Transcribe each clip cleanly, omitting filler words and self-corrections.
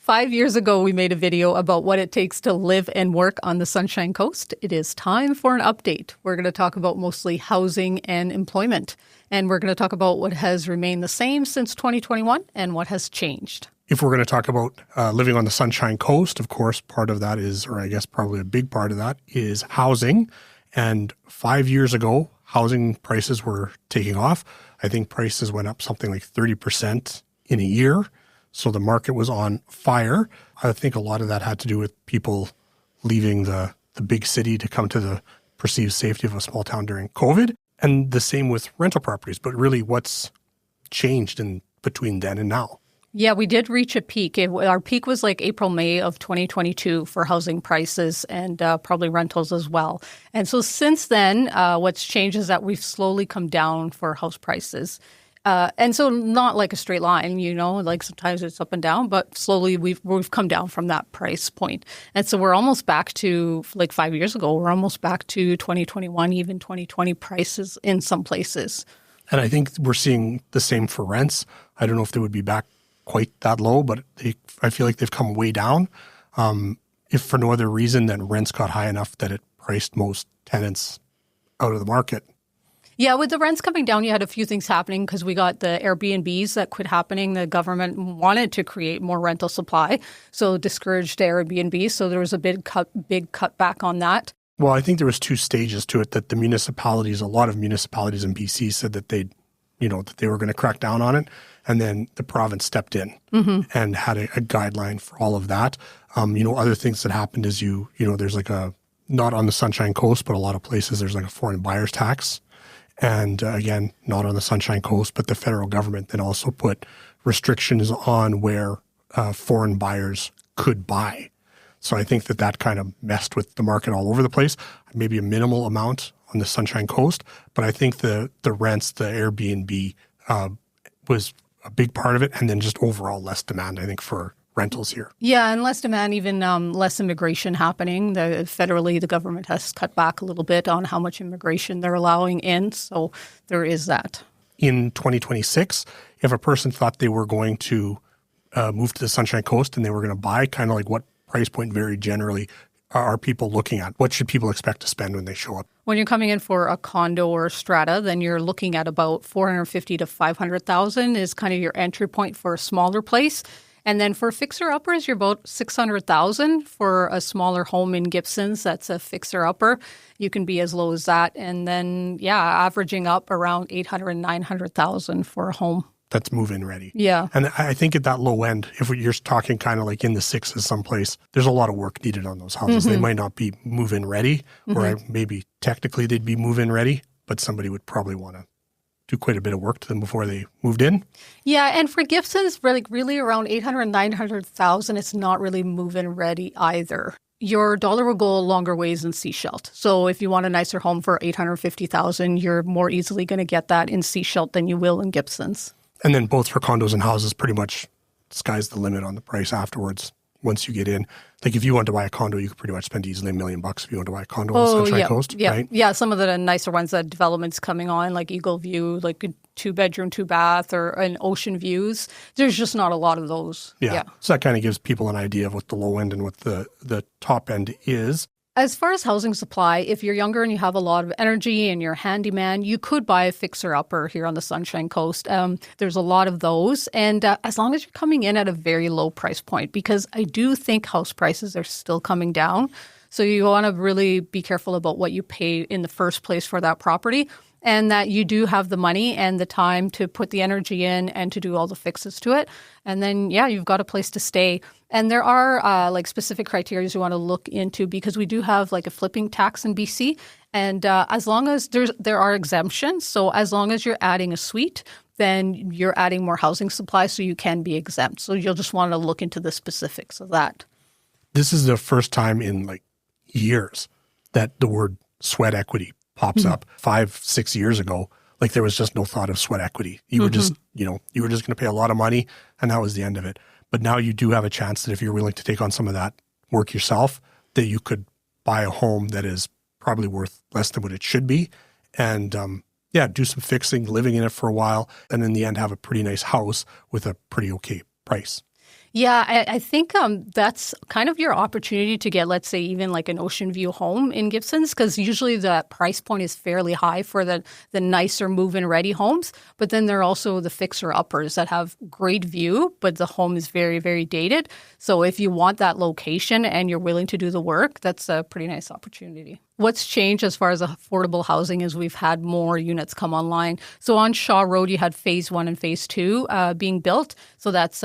5 years ago, we made a video about what it takes to live and work on the Sunshine Coast. It is time for an update. We're going to talk about mostly housing and employment. And we're going to talk about what has remained the same since 2021 and what has changed. If we're going to talk about living on the Sunshine Coast, of course, part of that is, or I guess probably a big part of that, is housing. And 5 years ago, housing prices were taking off. I think prices went up something like 30% in a year. So the market was on fire. I think a lot of that had to do with people leaving the big city to come to the perceived safety of a small town during COVID. And the same with rental properties. But really, what's changed in between then and now? Yeah, we did reach a peak. Our peak was like April, May of 2022 for housing prices and probably rentals as well. And so since then, what's changed is that we've slowly come down for house prices. And so not like a straight line, like sometimes it's up and down, but slowly we've come down from that price point. And so we're almost back to like 5 years ago, we're almost back to 2021, even 2020 prices in some places. And I think we're seeing the same for rents. I don't know if they would be back quite that low, but I feel like they've come way down. If for no other reason than rents got high enough that it priced most tenants out of the market. Yeah, with the rents coming down, you had a few things happening because we got the Airbnbs that quit happening. The government wanted to create more rental supply, so discouraged Airbnb. So there was a big cutback on that. Well, I think there was two stages to it. That the municipalities, a lot of municipalities in BC said that that they were going to crack down on it, and then the province stepped in and had a guideline for all of that. Other things that happened is there's like not on the Sunshine Coast, but a lot of places there's like a foreign buyer's tax. And again, not on the Sunshine Coast, but the federal government then also put restrictions on where foreign buyers could buy. So I think that kind of messed with the market all over the place. Maybe a minimal amount on the Sunshine Coast, but I think the rents, the Airbnb was a big part of it, and then just overall less demand, I think, for rentals here. Yeah, and less demand, even less immigration happening. Federally, the government has cut back a little bit on how much immigration they're allowing in, so there is that. In 2026, if a person thought they were going to move to the Sunshine Coast and they were going to buy, kind of like what price point very generally are people looking at? What should people expect to spend when they show up? When you're coming in for a condo or a strata, then you're looking at about $450,000 to $500,000 is kind of your entry point for a smaller place. And then for fixer-uppers, you're about $600,000 for a smaller home in Gibsons. That's a fixer-upper. You can be as low as that. And then, averaging up around $800,000 and $900,000 for a home. That's move-in ready. Yeah. And I think at that low end, if you're talking kind of like in the sixes someplace, there's a lot of work needed on those houses. They might not be move-in ready, or maybe technically they'd be move-in ready, but somebody would probably want to do quite a bit of work to them before they moved in. Yeah, and for Gibsons, really around $800,000, $900,000, it's not really move-in ready either. Your dollar will go a longer ways in Seashelt. So if you want a nicer home for $850,000, you're more easily going to get that in Seashelt than you will in Gibsons. And then both for condos and houses, pretty much sky's the limit on the price afterwards. Once you get in, like if you want to buy a condo, you could pretty much spend easily $1 million if you want to buy a condo on the Sunshine Coast, right? Yeah, some of the nicer ones, that developments coming on, like Eagle View, like a 2-bedroom, 2-bath, or an Ocean Views. There's just not a lot of those. Yeah. So that kind of gives people an idea of what the low end and what the top end is. As far as housing supply, if you're younger and you have a lot of energy and you're a handyman, you could buy a fixer-upper here on the Sunshine Coast. There's a lot of those. And as long as you're coming in at a very low price point, because I do think house prices are still coming down. So you want to really be careful about what you pay in the first place for that property, and that you do have the money and the time to put the energy in and to do all the fixes to it. And then, you've got a place to stay. And there are specific criteria you want to look into, because we do have like a flipping tax in BC. And as long as there are exemptions, so as long as you're adding a suite, then you're adding more housing supply, so you can be exempt. So you'll just want to look into the specifics of that. This is the first time in like years that the word sweat equity pops up. 5-6 years ago, like there was just no thought of sweat equity. You were just, you were just going to pay a lot of money, and that was the end of it. But now you do have a chance that if you're willing to take on some of that work yourself, that you could buy a home that is probably worth less than what it should be, and do some fixing, living in it for a while, and in the end have a pretty nice house with a pretty okay price. Yeah, I think that's kind of your opportunity to get, let's say, even like an ocean view home in Gibsons, because usually the price point is fairly high for the nicer move-in ready homes. But then there are also the fixer-uppers that have great view, but the home is very, very dated. So if you want that location and you're willing to do the work, that's a pretty nice opportunity. What's changed as far as affordable housing is we've had more units come online. So on Shaw Road, you had phase 1 and phase 2 being built. So that's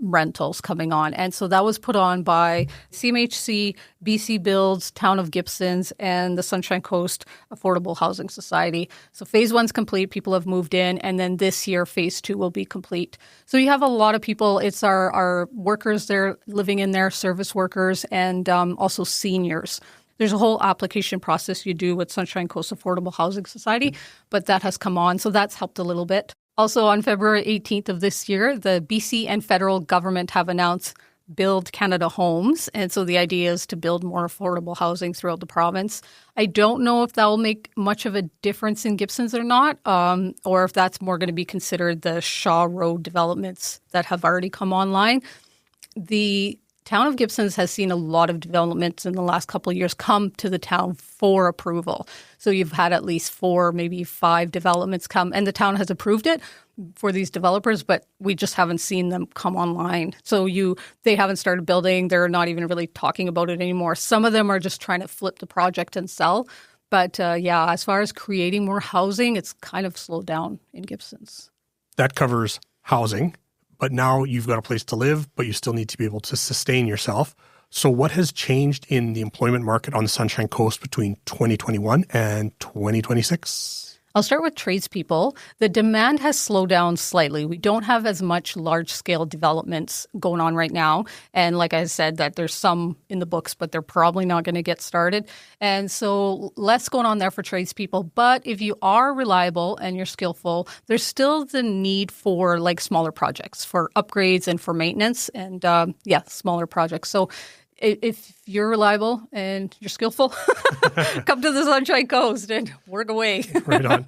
rentals coming on. And so that was put on by CMHC, BC Builds, Town of Gibsons, and the Sunshine Coast Affordable Housing Society. So phase 1's complete. People have moved in. And then this year, phase 2 will be complete. So you have a lot of people. It's our workers there living in there, service workers, and also seniors. There's a whole application process you do with Sunshine Coast Affordable Housing Society, but that has come on. So that's helped a little bit. Also, on February 18th of this year, the BC and federal government have announced Build Canada Homes. And so the idea is to build more affordable housing throughout the province. I don't know if that will make much of a difference in Gibsons or not, or if that's more going to be considered the Shaw Road developments that have already come online. The Town of Gibsons has seen a lot of developments in the last couple of years come to the town for approval. So you've had at least 4, maybe 5 developments come, and the town has approved it for these developers, but we just haven't seen them come online. So they haven't started building. They're not even really talking about it anymore. Some of them are just trying to flip the project and sell. But as far as creating more housing, it's kind of slowed down in Gibsons. That covers housing. But now you've got a place to live, but you still need to be able to sustain yourself. So what has changed in the employment market on the Sunshine Coast between 2021 and 2026? I'll start with tradespeople. The demand has slowed down slightly. We don't have as much large-scale developments going on right now. And like I said, that there's some in the books, but they're probably not going to get started. And so less going on there for tradespeople. But if you are reliable and you're skillful, there's still the need for like smaller projects, for upgrades and for maintenance and smaller projects. So if you're reliable and you're skillful, come to the Sunshine Coast and work away. Right on.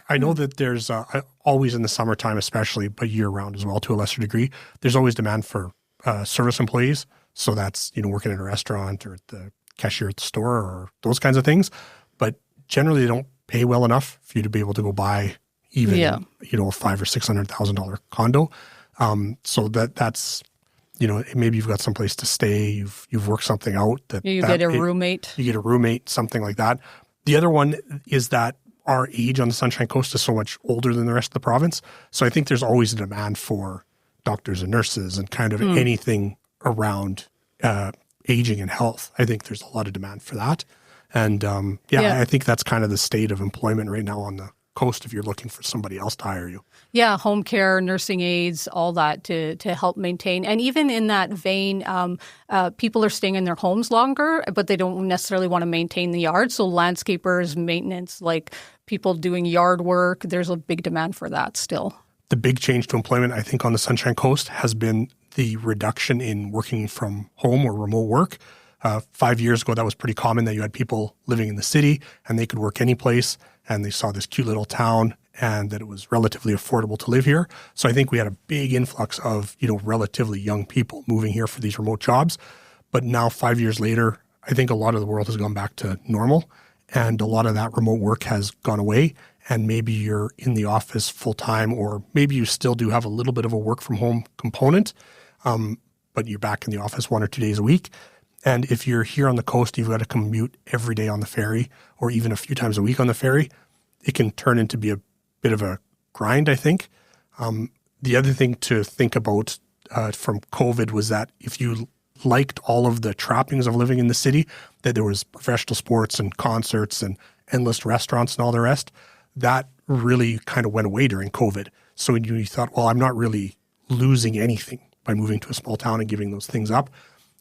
I know that there's always in the summertime especially, but year-round as well to a lesser degree, there's always demand for service employees. So that's, working in a restaurant or at the cashier at the store or those kinds of things. But generally they don't pay well enough for you to be able to go buy even, a $500,000 or $600,000 condo. So that's... maybe you've got someplace to stay, you've worked something out. You get a roommate. You get a roommate, something like that. The other one is that our age on the Sunshine Coast is so much older than the rest of the province. So I think there's always a demand for doctors and nurses and kind of anything around aging and health. I think there's a lot of demand for that. And I think that's kind of the state of employment right now on the coast if you're looking for somebody else to hire you. Yeah, home care, nursing aides, all that to help maintain. And even in that vein, people are staying in their homes longer, but they don't necessarily want to maintain the yard. So landscapers, maintenance, like people doing yard work, there's a big demand for that still. The big change to employment, I think, on the Sunshine Coast has been the reduction in working from home or remote work. 5 years ago, that was pretty common that you had people living in the city and they could work any place and they saw this cute little town and that it was relatively affordable to live here. So I think we had a big influx of, relatively young people moving here for these remote jobs. But now 5 years later, I think a lot of the world has gone back to normal and a lot of that remote work has gone away. And maybe you're in the office full time, or maybe you still do have a little bit of a work from home component, but you're back in the office 1 or 2 days a week. And if you're here on the coast, you've got to commute every day on the ferry or even a few times a week on the ferry. It can turn into be a bit of a grind, I think. The other thing to think about from COVID was that if you liked all of the trappings of living in the city, that there was professional sports and concerts and endless restaurants and all the rest, that really kind of went away during COVID. So you thought, well, I'm not really losing anything by moving to a small town and giving those things up.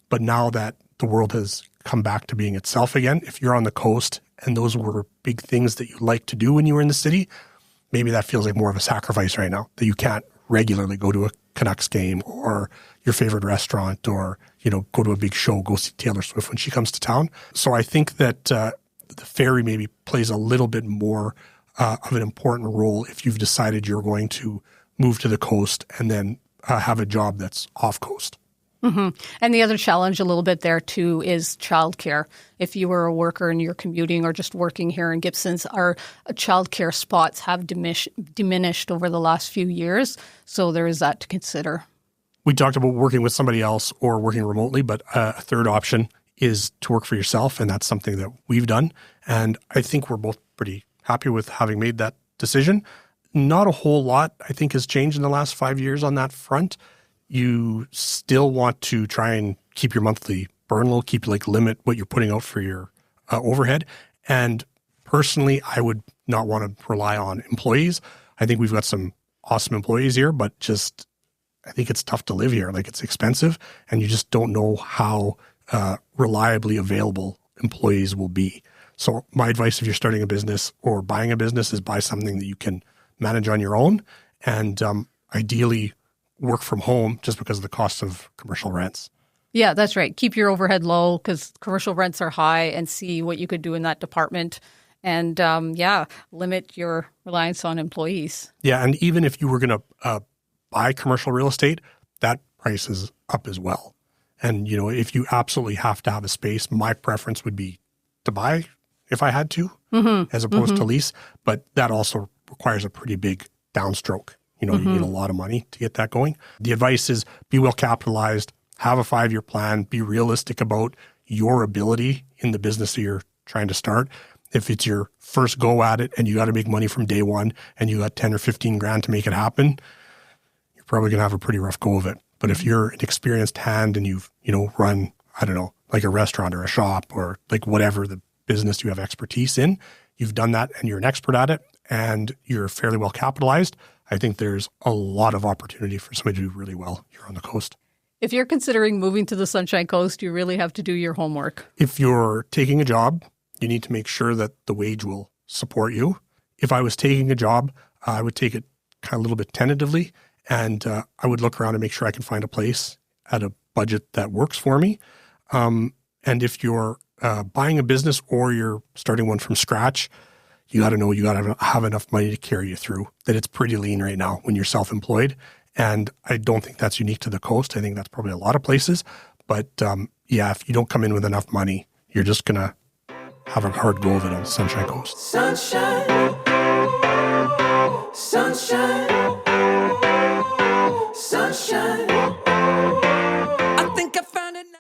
But now that the world has come back to being itself again, if you're on the coast and those were big things that you liked to do when you were in the city, maybe that feels like more of a sacrifice right now, that you can't regularly go to a Canucks game or your favorite restaurant or, go to a big show, go see Taylor Swift when she comes to town. So I think that the ferry maybe plays a little bit more of an important role if you've decided you're going to move to the coast and then have a job that's off coast. Mm-hmm. And the other challenge a little bit there too is childcare. If you were a worker and you're commuting or just working here in Gibsons, our childcare spots have diminished over the last few years. So there is that to consider. We talked about working with somebody else or working remotely, but a third option is to work for yourself. And that's something that we've done. And I think we're both pretty happy with having made that decision. Not a whole lot, I think, has changed in the last 5 years on that front. You still want to try and keep your monthly burn low, limit what you're putting out for your overhead. And personally, I would not want to rely on employees. I think we've got some awesome employees here, but I think it's tough to live here. It's expensive, and you just don't know how reliably available employees will be. So my advice if you're starting a business or buying a business is buy something that you can manage on your own, and ideally work from home just because of the cost of commercial rents. Yeah, that's right. Keep your overhead low because commercial rents are high, and see what you could do in that department. And limit your reliance on employees. Yeah, and even if you were going to buy commercial real estate, that price is up as well. And, if you absolutely have to have a space, my preference would be to buy if I had to, as opposed to lease. But that also requires a pretty big downstroke. You need a lot of money to get that going. The advice is be well capitalized, have a 5-year plan, be realistic about your ability in the business that you're trying to start. If it's your first go at it and you got to make money from day one and you got 10 or 15 grand to make it happen, you're probably going to have a pretty rough go of it. But if you're an experienced hand and you've, run, I don't know, like a restaurant or a shop or whatever the business you have expertise in, you've done that and you're an expert at it and you're fairly well capitalized, I think there's a lot of opportunity for somebody to do really well here on the coast. If you're considering moving to the Sunshine Coast, you really have to do your homework. If you're taking a job, you need to make sure that the wage will support you. If I was taking a job, I would take it kind of a little bit tentatively, and I would look around and make sure I can find a place at a budget that works for me. And if you're buying a business or you're starting one from scratch, you got to know you got to have enough money to carry you through, that it's pretty lean right now when you're self-employed. And I don't think that's unique to the coast. I think that's probably a lot of places. But if you don't come in with enough money, you're just going to have a hard go of it on the Sunshine Coast. Sunshine, sunshine, sunshine.